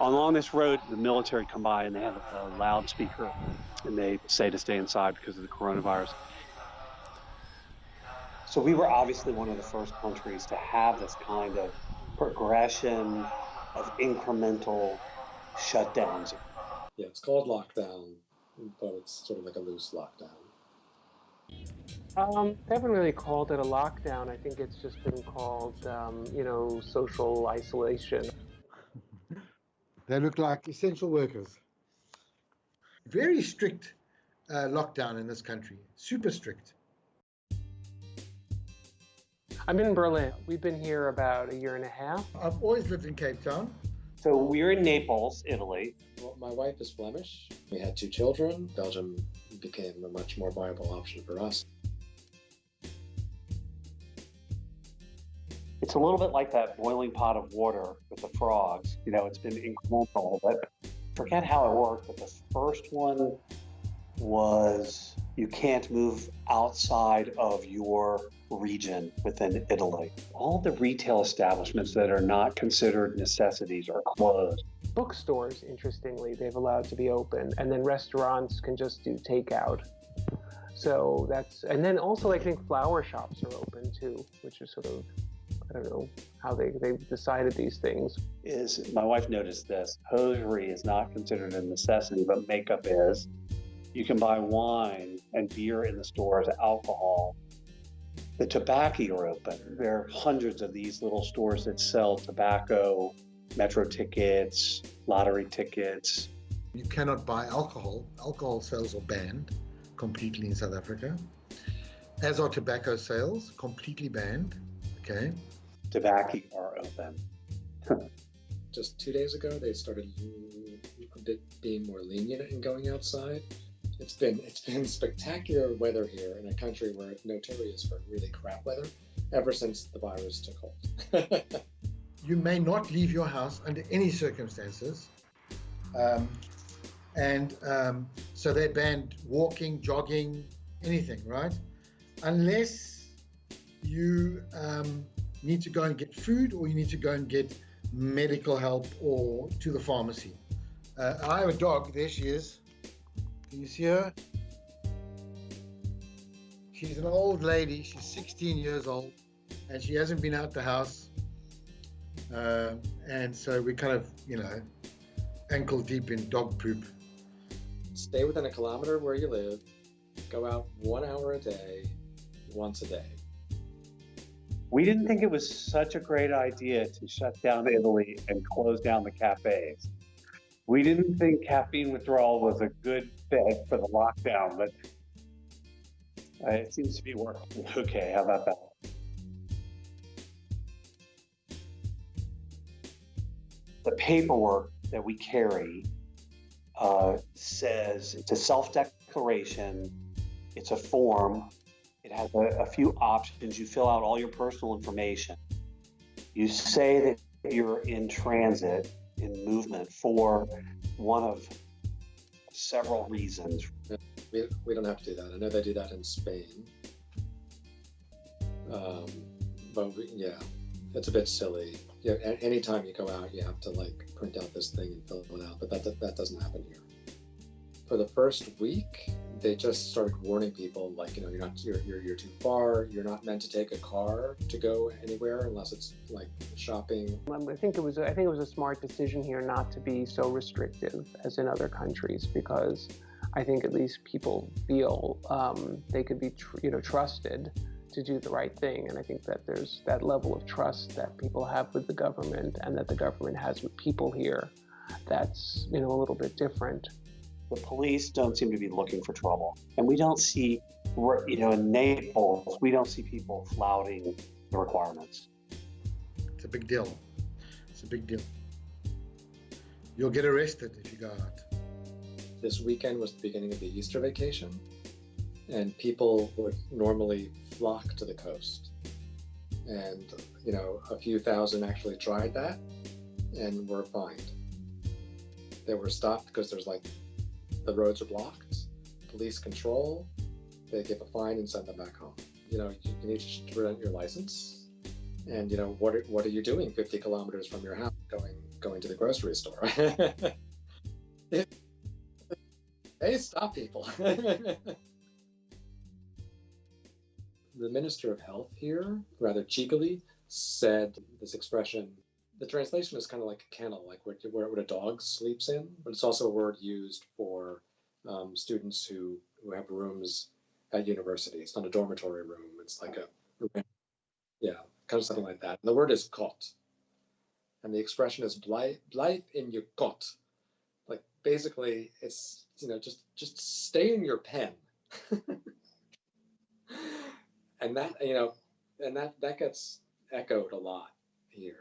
Along this road, the military come by and they have a loudspeaker and they say to stay inside because of the coronavirus. So we were obviously one of the first countries to have this kind of progression of incremental shutdowns. Yeah, it's called lockdown, but it's sort of like a loose lockdown. They haven't really called it a lockdown. I think it's just been called, social isolation. They look like essential workers. Very strict lockdown in this country, super strict. I'm in Berlin. We've been here about a year and a half. I've always lived in Cape Town. So we're in Naples, Italy. Well, my wife is Flemish. We had 2 children. Belgium became a much more viable option for us. It's a little bit like that boiling pot of water with the frogs. It's been incremental, but forget how it worked. But the first one was you can't move outside of your region within Italy. All the retail establishments that are not considered necessities are closed. Bookstores, interestingly, they've allowed to be open, and then restaurants can just do takeout. So and then also I think flower shops are open too, which is sort of, I don't know how they've decided these things. My wife noticed this. Hosiery is not considered a necessity, but makeup is. You can buy wine and beer in the stores, alcohol. The tobacco are open. There are hundreds of these little stores that sell tobacco, metro tickets, lottery tickets. You cannot buy alcohol. Alcohol sales are banned completely in South Africa, as are tobacco sales, completely banned. Okay. Tobacco are open. Just 2 days ago, they started being more lenient in going outside. It's been spectacular weather here in a country where it's notorious for really crap weather ever since the virus took hold. You may not leave your house under any circumstances. So they banned walking, jogging, anything, right? Unless you need to go and get food or you need to go and get medical help or to the pharmacy. I have a dog. There she is. Can you see her? She's an old lady. She's 16 years old and she hasn't been out the house. And so we kind of, ankle deep in dog poop. Stay within 1 kilometer where you live. Go out 1 hour a day, once a day. We didn't think it was such a great idea to shut down Italy and close down the cafes. We didn't think caffeine withdrawal was a good fit for the lockdown, but it seems to be working okay. How about that? The paperwork that we carry says it's a self-declaration, it's a form, it has a few options. You fill out all your personal information. You say that you're in transit, in movement for one of several reasons. We don't have to do that. I know they do that in Spain. But it's a bit silly. Anytime you go out, you have to print out this thing and fill it out, but that doesn't happen here. For the first week, they just started warning people, you're too far. You're not meant to take a car to go anywhere unless it's shopping. I think it was a smart decision here not to be so restrictive as in other countries, because I think at least people feel they could be trusted to do the right thing. And I think that there's that level of trust that people have with the government and that the government has with people here that's a little bit different. The police don't seem to be looking for trouble. And we don't see, in Naples, we don't see people flouting the requirements. It's a big deal. It's a big deal. You'll get arrested if you go out. This weekend was the beginning of the Easter vacation, and people would normally flock to the coast. And, a few thousand actually tried that and were fined. They were stopped because the roads are blocked, police control, they give a fine and send them back home. You need to present your license, and what are you doing 50 kilometers from your house going going to the grocery store. Hey, stop people. The Minister of Health here, rather cheekily, said this expression. The translation is kind of like a kennel, like where a dog sleeps in, but it's also a word used for students who have rooms at university. It's not a dormitory room. It's like yeah, kind of something like that. And the word is kot, and the expression is "bleib in your kot." Like basically, it's just stay in your pen, and that that gets echoed a lot here.